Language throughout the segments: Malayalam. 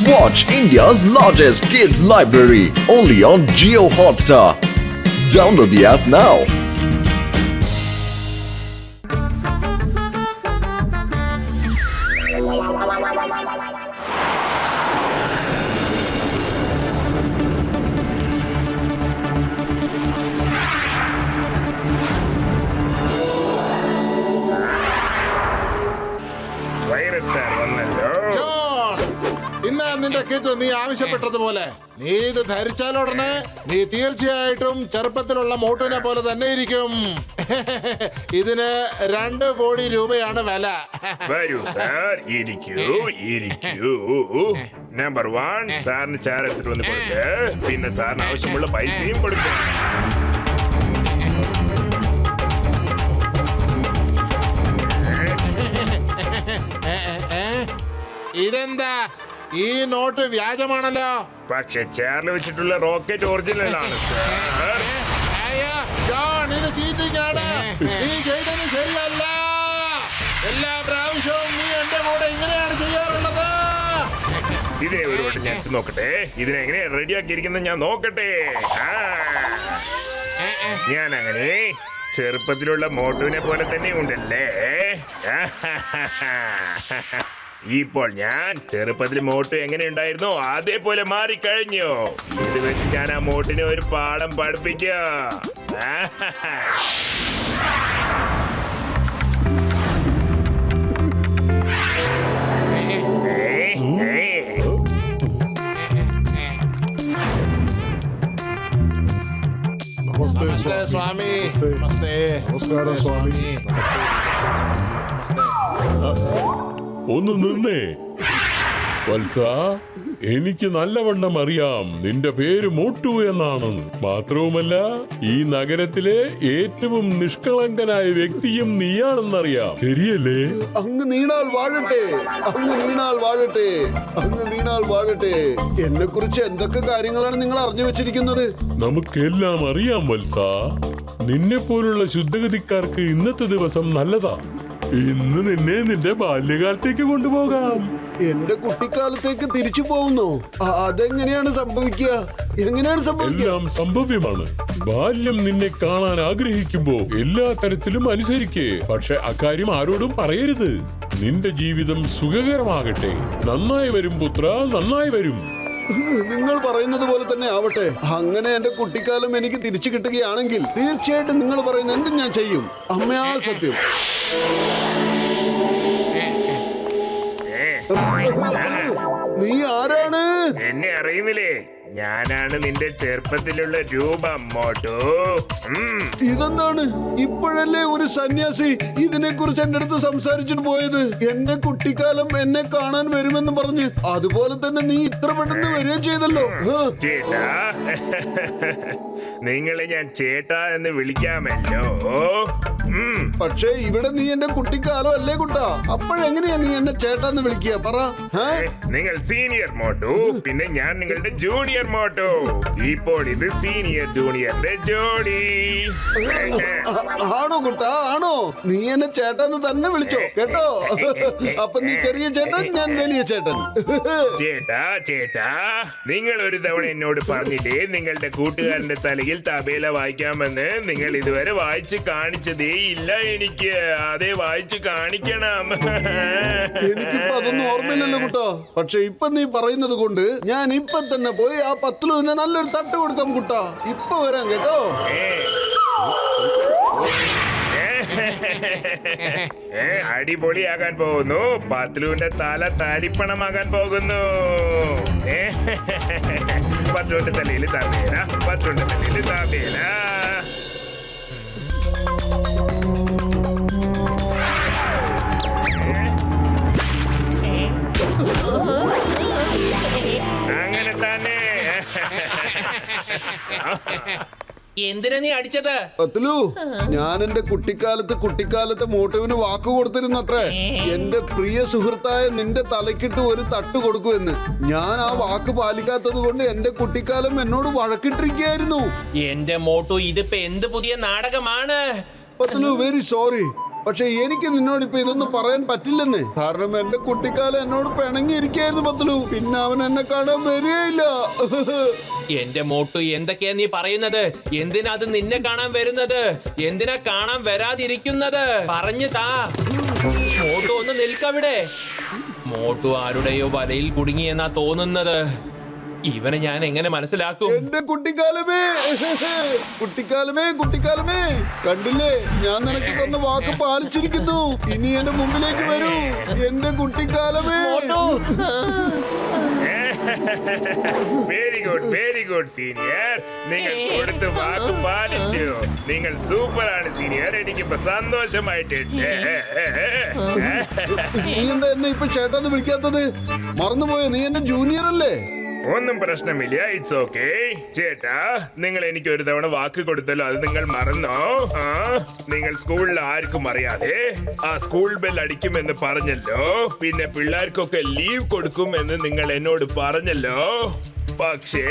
Watch India's largest kids library only on Jio Hotstar. Download the app now. നിന്റെ കിറ്റ് നീ ആവശ്യപ്പെട്ടതുപോലെ നീ ഇത് ധരിച്ചാലുടനെ നീ തീർച്ചയായിട്ടും ചെറുപ്പത്തിലുള്ള മോട്ടുവിനെ പോലെ തന്നെ ഇരിക്കും. ഇതിന് 2 കോടി രൂപയാണ് വില. വരൂ സാർ, ഇരിക്കൂ. നമ്പർ 1 സാറിന് ചായ എടുത്തിട്ട് വന്ന് കൊടുക്ക്. പിന്നെ സാറിന് ആവശ്യമുള്ള പൈസയും കൊടുക്കും. ഇതെന്താ, ഈ നോട്ട് വ്യാജമാണല്ലോ. പക്ഷെ ചേറിൽ വെച്ചിട്ടുള്ള റോക്കറ്റ് ഒറിജിനൽ ആണ് സാർ. അയ്യോ ജോൺ, ഇത് ചീറ്റിംഗാണ്. നീ ചെയ്തത് ശരിയല്ല. എല്ലാ പ്രാവശ്യവും നീ എന്റെ കൂടെ ഇങ്ങനെയാണ് ചെയ്യാറുള്ളത്. ഇതേ ഒരു വട്ടം ഞാൻ നോക്കട്ടെ, ഇതിനെങ്ങനെ റെഡിയാക്കിയിരിക്കുന്നത് ഞാൻ നോക്കട്ടെ. ഞാൻ അങ്ങനെ ചെറുപ്പത്തിലുള്ള മോട്ടുവിനെ പോലെ തന്നെ ഉണ്ടല്ലേ. ഇപ്പോൾ ഞാൻ ചെറുപ്പത്തിൽ മോട്ട് എങ്ങനെ ഉണ്ടായിരുന്നോ അതേപോലെ മാറിക്കഴിഞ്ഞു. ഇത് വെച്ച് ഞാൻ ആ മോട്ടിനെ ഒരു പാഠം പഠിപ്പിക്കാം. നമസ്തേ സ്വാമി. നമസ്കാരം സ്വാമി. ഒന്ന് നിന്നേ വത്സ, എനിക്ക് നല്ലവണ്ണം അറിയാം നിന്റെ പേര് മോട്ടു എന്നാണെന്ന്. മാത്രവുമല്ല ഈ നഗരത്തിലെ ഏറ്റവും നിഷ്കളങ്കനായ വ്യക്തിയും നീയാണെന്നറിയാം. ശരിയല്ലേ? അങ്ങ് നീണാൾ വാഴട്ടെ, അങ്ങ് നീണാൾ വാഴട്ടെ, അങ്ങ് നീണാൾ വാഴട്ടെ. എന്നെ കുറിച്ച് എന്തൊക്കെ കാര്യങ്ങളാണ് നിങ്ങൾ അറിഞ്ഞു വെച്ചിരിക്കുന്നത്? നമുക്കെല്ലാം അറിയാം വത്സ. നിന്നെ പോലുള്ള ശുദ്ധഗതിക്കാർക്ക് ഇന്നത്തെ ദിവസം നല്ലതാ. ഇന്ന് നിന്നെ നിന്റെ ബാല്യകാലത്തേക്ക് കൊണ്ടുപോകാം. എന്റെ കുട്ടിക്കാലത്തേക്ക് തിരിച്ചു പോകുന്നു? അതെങ്ങനെയാണ് സംഭവിക്കുക? എങ്ങനെയാണ് സംഭവിക്കുക? എല്ലാം സംഭവ്യമാണ്. ബാല്യം നിന്നെ കാണാൻ ആഗ്രഹിക്കുമ്പോ എല്ലാ തരത്തിലും അനുസരിക്കേ. പക്ഷെ അക്കാര്യം ആരോടും പറയരുത്. നിന്റെ ജീവിതം സുഖകരമാകട്ടെ. നന്നായി വരും പുത്ര, നന്നായി വരും. നിങ്ങൾ പറയുന്നത് പോലെ തന്നെ ആവട്ടെ. അങ്ങനെ എന്റെ കുട്ടിക്കാലം എനിക്ക് തിരിച്ചു കിട്ടുകയാണെങ്കിൽ തീർച്ചയായിട്ടും നിങ്ങൾ പറയുന്ന എന്തും ഞാൻ ചെയ്യും. അമ്മയാ സത്യം. നീ ആരാണ്? എന്നെ അറിയുന്നില്ലേ? ഞാനാണ് നിന്റെ ചെറുപ്പത്തിലുള്ള രൂപം മോട്ടു. ഇതെന്താണ്? ഇപ്പോഴല്ലേ ഒരു സന്യാസി ഇതിനെ കുറിച്ച് എന്റെ അടുത്ത് സംസാരിച്ചിട്ട് പോയത്. എന്റെ കുട്ടിക്കാലം എന്നെ കാണാൻ വരുമെന്ന് പറഞ്ഞ് അതുപോലെ തന്നെ നീ ഇത്ര പെട്ടെന്ന് വരികയും ചെയ്തല്ലോ. ചേട്ടാ, നിങ്ങളെ ഞാൻ ചേട്ടാ എന്ന് വിളിക്കാമല്ലോ. പക്ഷേ ഇവിടെ നീ എന്റെ കുട്ടിക്കാലം അല്ലേ കുട്ടാ? അപ്പോഴെങ്ങനെയാ നീ എന്നെ ചേട്ടാന്ന് വിളിക്കുക? പറ. നിങ്ങൾ സീനിയർ മോട്ടു, പിന്നെ ഞാൻ നിങ്ങളുടെ ജൂനിയർ മോട്ടു. ഇപ്പോൾ ഇത് സീനിയർ ജൂനിയറിന്റെ ജോഡി. ആണോ കുട്ടാ? ആണോ? നീ എന്നെ ചേട്ടാന്ന് തന്നെ വിളിച്ചോ കേട്ടോ. അപ്പൊ നീ ചെറിയ ചേട്ടൻ, ഞാൻ വലിയ ചേട്ടൻ. ചേട്ടാ, നിങ്ങൾ ഒരു തവണ എന്നോട് പറഞ്ഞില്ലേ നിങ്ങളുടെ കൂട്ടുകാരന്റെ തലയിൽ തബേല വായിക്കാമെന്ന്? നിങ്ങൾ ഇതുവരെ വായിച്ച് കാണിച്ചതേ ഇല്ല എനിക്ക്. അതേ വായിച്ച് കാണിക്കണം. എനിക്കിപ്പോ അതൊന്നും ഓർമ്മയില്ലല്ലോ കുട്ടാ. പക്ഷെ ഇപ്പൊ നീ പറയുന്നത് കൊണ്ട് ഞാൻ ഇപ്പൊ തന്നെ പോയി ആ പത്ലുവിന് നല്ലൊരു തട്ട് കൊടുക്കാം കുട്ടാ. ഇപ്പൊ വരാം കേട്ടോ. അടിപൊളിയാകാൻ പോകുന്നു. പത്ലുവിന്റെ തല താലിപ്പണമാകാൻ പോകുന്നു. പത്ലുവിന്റെ തലയിൽ തബേല, പത്ലുവിന്റെ തലയിൽ തബേല. അങ്ങനെ തന്നെ. എന്തിനാ നീ അടിച്ചത്? പത്ലു, ഞാൻ എന്റെ കുട്ടിക്കാലത്ത് മോട്ടുവിന് വാക്ക് കൊടുത്തിരുന്നത്രേ. എന്റെ പ്രിയ സുഹൃത്തായ നിന്റെ തലക്കിട്ട് ഒരു തട്ട് കൊടുക്കുമെന്ന്. ഞാൻ ആ വാക്ക് പാലിക്കാത്തത് കൊണ്ട് എന്റെ കുട്ടിക്കാലം എന്നോട് വഴക്കിട്ടിരിക്കുകയായിരുന്നു. എന്റെ മോട്ടു, ഇതിപ്പോ എന്ത് പുതിയ നാടകമാണ്? Patlu, very sorry. പക്ഷെ എനിക്ക് നിന്നോട് ഇപ്പൊ ഇതൊന്നും പറയാൻ പറ്റില്ലെന്ന്. കാരണം എന്റെ കുട്ടിക്കാലം എന്നോട് പിണങ്ങിയിരിക്കായിരുന്നു പത്തുലു. പിന്നെ അവൻ എന്നെ കാണാൻ വരികയില്ല. എന്റെ മോട്ടു, എന്തൊക്കെയാ നീ പറയുന്നത്? എന്തിനാ അത് നിന്നെ കാണാൻ വരുന്നത്? എന്തിനാ കാണാൻ വരാതിരിക്കുന്നത്? പറഞ്ഞു താ. മോട്ടു ഒന്ന് നിൽക്കവിടെ. മോട്ടു ആരുടെയോ വലയിൽ കുടുങ്ങിയെന്നാ തോന്നുന്നത്. ഇവനെ ഞാൻ എങ്ങനെ മനസ്സിലാക്കും? എന്റെ കുട്ടിക്കാലമേ, കുട്ടിക്കാലമേ, കുട്ടിക്കാലമേ, കണ്ടില്ലേ, ഞാൻ നിനക്ക് തന്ന വാക്ക് പാലിച്ചിരിക്കുന്നു. ഇനി എന്റെ മുമ്പിലേക്ക് വരൂ, എന്റെ കുട്ടിക്കാലമേ. Very good senior. നിങ്ങൾ കൊടുത്ത വാക്ക് പാലിച്ചു. നിങ്ങൾ സൂപ്പറാണ് സീനിയർ. എനിക്കിപ്പോ സന്തോഷമായിട്ടുണ്ട്. നീ എന്താ എന്നെ ഇപ്പൊ ചേട്ടാന്ന് വിളിക്കാത്തത്? മറന്നുപോയോ? നീ എന്റെ ജൂനിയർ അല്ലേ? ഒന്നും പ്രശ്നമില്ല, ഇറ്റ്സ് ഓക്കെ. ചേട്ടാ, നിങ്ങൾ എനിക്ക് ഒരു തവണ വാക്ക് കൊടുത്തല്ലോ, അത് നിങ്ങൾ മറന്നോ? നിങ്ങൾ സ്കൂളിൽ ആർക്കും അറിയാതെ ആ സ്കൂൾ ബെൽ അടിക്കുമെന്ന് പറഞ്ഞല്ലോ. പിന്നെ പിള്ളേർക്കൊക്കെ ലീവ് കൊടുക്കുമെന്ന് നിങ്ങൾ എന്നോട് പറഞ്ഞല്ലോ. പക്ഷേ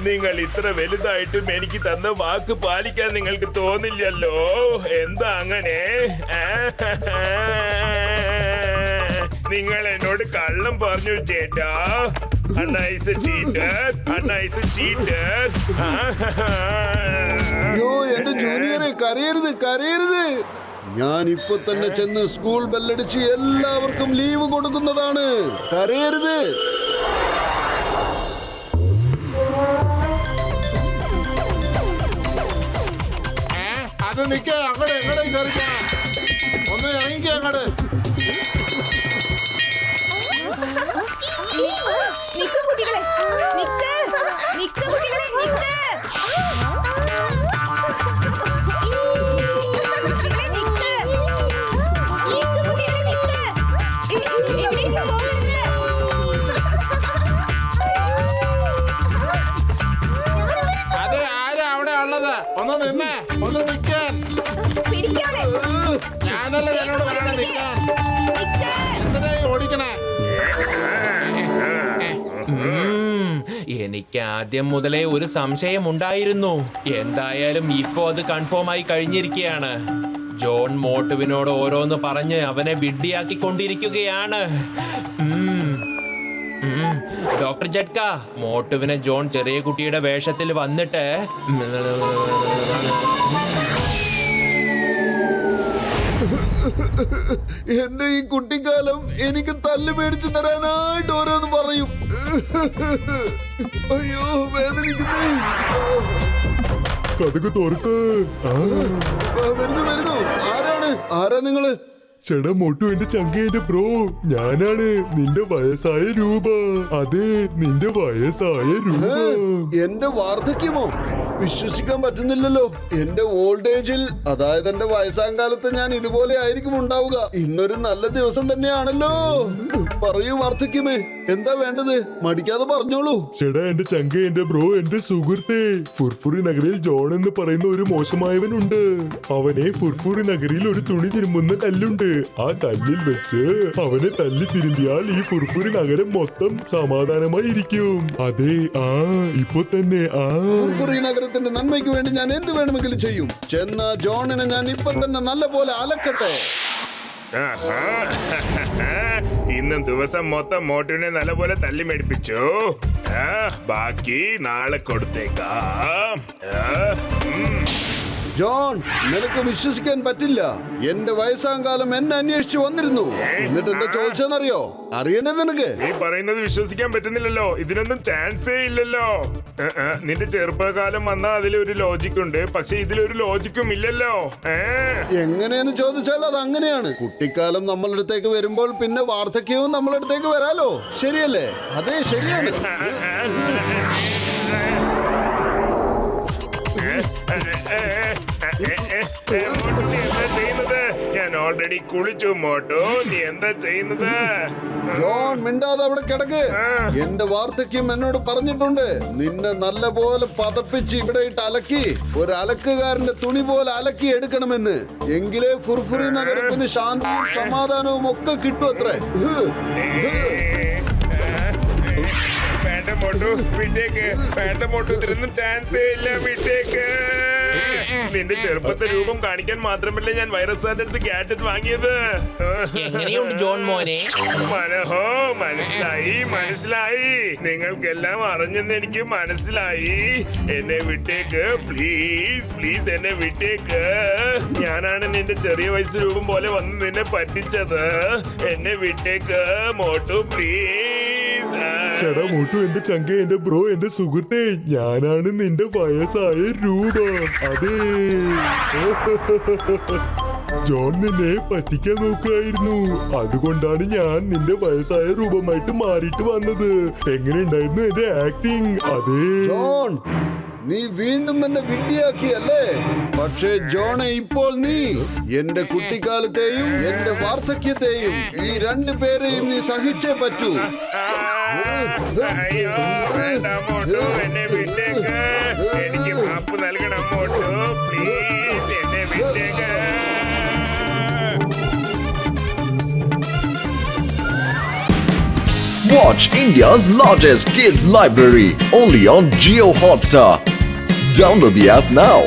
നിങ്ങൾ ഇത്ര വലുതായിട്ടും എനിക്ക് തന്ന വാക്ക് പാലിക്കാൻ നിങ്ങൾക്ക് തോന്നില്ലല്ലോ. എന്താ അങ്ങനെ? നിങ്ങൾ എന്നോട് കള്ളം പറഞ്ഞു ചേട്ടാ. Anna is a cheater. Anna is a cheater. അയ്യോ, എന്റെ ജൂനിയറെ, കരയരുത്, കരയരുത്. ഞാൻ ഇപ്പൊ തന്നെ ചെന്ന് സ്കൂൾ ബെല്ലടിച്ച് എല്ലാവർക്കും ലീവ് കൊടുക്കുന്നതാണ്. കരയരുത്. അത് നിക്ക, അങ്ങോട്ട് എങ്ങോട്ടും കയറിക്കണ. ഒന്ന് ഇറങ്ങിക്ക അങ്ങോട്ട്. നിക്ക് കുട്ടികളെ, നിക്ക്, നിക്ക് കുട്ടികളെ, നിക്ക്. കുട്ടികളെ നിക്ക്, നിക്ക് കുട്ടികളെ നിക്ക്. എവിടേക്കും പോകരുത്. അത് ആരാ അവിടെ ഉള്ളത്? ഒന്ന് നിന്നേ, ഒന്ന് നിക്കാൻ. പിടിക്കാതെ. ഞാനല്ല എന്നോട് പറയണ നിക്കാൻ. എന്തിനാ ഓടിക്കണേ? എനിക്ക് ആദ്യം മുതലേ ഒരു സംശയമുണ്ടായിരുന്നു. എന്തായാലും ഇപ്പോ അത് കൺഫേം ആയി കഴിഞ്ഞിരിക്കുകയാണ്. ജോൺ മോട്ടുവിനോട് ഓരോന്ന് പറഞ്ഞ് അവനെ വിഡ്ഢിയാക്കിക്കൊണ്ടിരിക്കുകയാണ്. ഡോക്ടർ ജഡ്ക, മോട്ടുവിനെ ജോൺ ചെറിയ കുട്ടിയുടെ വേഷത്തിൽ വന്നിട്ട് എന്റെ ഈ കുട്ടിക്കാലം എനിക്ക് തല്ല് മേടിച്ചു തരാനായിട്ട് ഓരോന്ന് പറയും. അയ്യോ, വേദനിക്കുന്നു. കഥക് തുറക്ക്. വരുന്നു, വരുന്നു. ആരാ നിങ്ങള്? ചേട്ടാ മോട്ടു, എന്റെ ചങ്കേന്റെ ബ്രോ. ഞാനാണ് നിന്റെ വയസ്സായ രൂപ. അതെ, നിന്റെ വയസ്സായ രൂപ. എന്റെ വാർദ്ധക്യമോ? വിശ്വസിക്കാൻ പറ്റുന്നില്ലല്ലോ. എന്റെ ഓൾഡ് ഏജിൽ, അതായത് എന്റെ വയസ്സാം കാലത്ത് ഞാൻ ഇതുപോലെ ആയിരിക്കും ഉണ്ടാവുക. ഇന്നൊരു നല്ല ദിവസം തന്നെയാണല്ലോ. പറയൂ വാർദ്ധക്യമേ, എന്താ വേണ്ടത്? മടിക്കാതെ പറഞ്ഞോളൂ. ചേട്ടാ, എന്റെ ചങ്കേന്റെ ബ്രോ, എന്റെ സുഹൃത്തെ. ഫുർഫുറി നഗരിൽ ജോൺ എന്ന് പറയുന്ന ഒരു മോശമായവനുണ്ട്. അവനെ ഫുർഫുറി നഗരിൽ ഒരു തുണി തിരുമ്പുന്ന കല്ലുണ്ട്. ആ കല്ലിൽ വെച്ച് അവനെ തല്ലി തിരുമ്പിയാൽ ഈ ഫുർഫുറി നഗരം മൊത്തം സമാധാനമായി ഇരിക്കും. അതെ, ഇപ്പൊ തന്നെ ഫുർഫുറി നഗരത്തിന്റെ നന്മയ്ക്ക് വേണ്ടി ഞാൻ എന്ത് വേണമെങ്കിലും ചെയ്യും. ചെന്ന ജോണിനെ ഞാൻ ഇപ്പൊ തന്നെ നല്ല പോലെ അലക്കട്ടെ. ഇന്നും ദിവസം മൊത്തം മോട്ടുവിനെ നല്ലപോലെ തല്ലി മേടിപ്പിച്ചു. ബാക്കി നാളെ കൊടുത്തേക്കാം. ജോൺ, നിനക്ക് വിശ്വസിക്കാൻ പറ്റില്ല. എന്റെ വയസ്സാം കാലം എന്നെ അന്വേഷിച്ചു വന്നിരുന്നു. എന്നിട്ട് എന്താ ചോദിച്ചെന്നറിയോ? അറിയണ്ടേ നിനക്ക്? നീ പറയുന്നത് വിശ്വസിക്കാൻ പറ്റുന്നില്ലല്ലോ. ഇതിനൊന്നും ചാൻസേ ഇല്ലല്ലോ. നിന്റെ ചെറുപ്പകാലം വന്നാൽ അതിലൊരു ലോജിക് ഉണ്ട്, പക്ഷെ ഇതിലൊരു ലോജിക്കും ഇല്ലല്ലോ. എങ്ങനെയെന്ന് ചോദിച്ചാൽ അത് അങ്ങനെയാണ്. കുട്ടിക്കാലം നമ്മളടുത്തേക്ക് വരുമ്പോൾ പിന്നെ വാർദ്ധക്യവും നമ്മളടുത്തേക്ക് വരാലോ. ശരിയല്ലേ? അതെ, ശരിയാണ്. എന്താ ചെയ്യുന്നത്? ഞാൻ ഓൾറെഡി കുളിച്ചു മോട്ടു. നീ എന്താ ചെയ്യുന്നത്? ജോൺ, മിണ്ടാതെ അവിടെ കിടക്ക്. എന്റെ വാർദ്ധക്യം എന്നോട് പറഞ്ഞിട്ടുണ്ട്, നിന്നെ നല്ല പോലെ പതപ്പിച്ച് ഇവിടെ ഇട്ട് അലക്കി ഒരു അലക്കുകാരന്റെ തുണി പോലെ അലക്കി എടുക്കണമെന്ന്. എങ്കിലേ ഫുർഫുറി നഗരത്തിന് ശാന്തിയും സമാധാനവും ഒക്കെ കിട്ടും അത്രേ. വേണ്ട മോട്ടു, മോട്ടു വിട്ടേക്ക്. വേണ്ട മോട്ടു, ഇതിനൊന്നും ചാൻസേ ഇല്ല, വിട്ടേക്ക്. നിന്റെ ചെറുപ്പത്തെ രൂപം കാണിക്കാൻ മാത്രമല്ല ഞാൻ വൈറസ് സാറിന്റെ അടുത്ത് ഗാഡ്ജറ്റ് വാങ്ങിയത്. എങ്ങനെയുണ്ട് ജോൺ മോനെ? മനഹോ, മനസ്സിലായി. നിങ്ങൾക്കെല്ലാം അറിഞ്ഞെന്ന് എനിക്ക് മനസ്സിലായി. എന്നെ വിട്ടേക്ക്, പ്ലീസ് എന്നെ വിട്ടേക്ക്. ഞാനാണ് നിന്റെ ചെറിയ വയസ്സ് രൂപം പോലെ വന്ന് നിന്നെ പറ്റിച്ചത്. എന്നെ വിട്ടേക്ക് മോട്ടു, പ്ലീസ്. ചേടാ മോട്ടു, എന്റെ ചങ്ക, എന്റെ ബ്രോ, എന്റെ സുഹൃത്തെ, ഞാനാണ് നിന്റെ വയസ്സായ രൂപ. അതെ, ജോൺ നിന്നെ പറ്റിക്കാൻ നോക്കുകയായിരുന്നു. അതുകൊണ്ടാണ് ഞാൻ നിന്റെ വയസ്സായ രൂപമായിട്ട് മാറിയിട്ട് വന്നത്. എങ്ങനെയുണ്ടായിരുന്നു എന്റെ ആക്ടിങ്? അതെ ജോൺ, നീ വീണ്ടും എന്നെ വിഡ്ഢിയാക്കിയല്ലേ? പക്ഷേ ജോണെ, ഇപ്പോൾ നീ എന്റെ കുട്ടിക്കാലത്തെയും എന്റെ വാർദ്ധക്യത്തെയും ഈ രണ്ടു പേരെയും നീ സഹിച്ചേ പറ്റൂ. അയ്യോ, വേണ്ട മോട്ടു, എന്നെ വിട്ടേക്ക്. എനിക്ക് മാപ്പ് നൽകണം മോട്ടു, പ്ലീസ് എന്നെ വിട്ടേക്ക്. Watch India's largest kids library only on Geo Hotstar. Download the app now.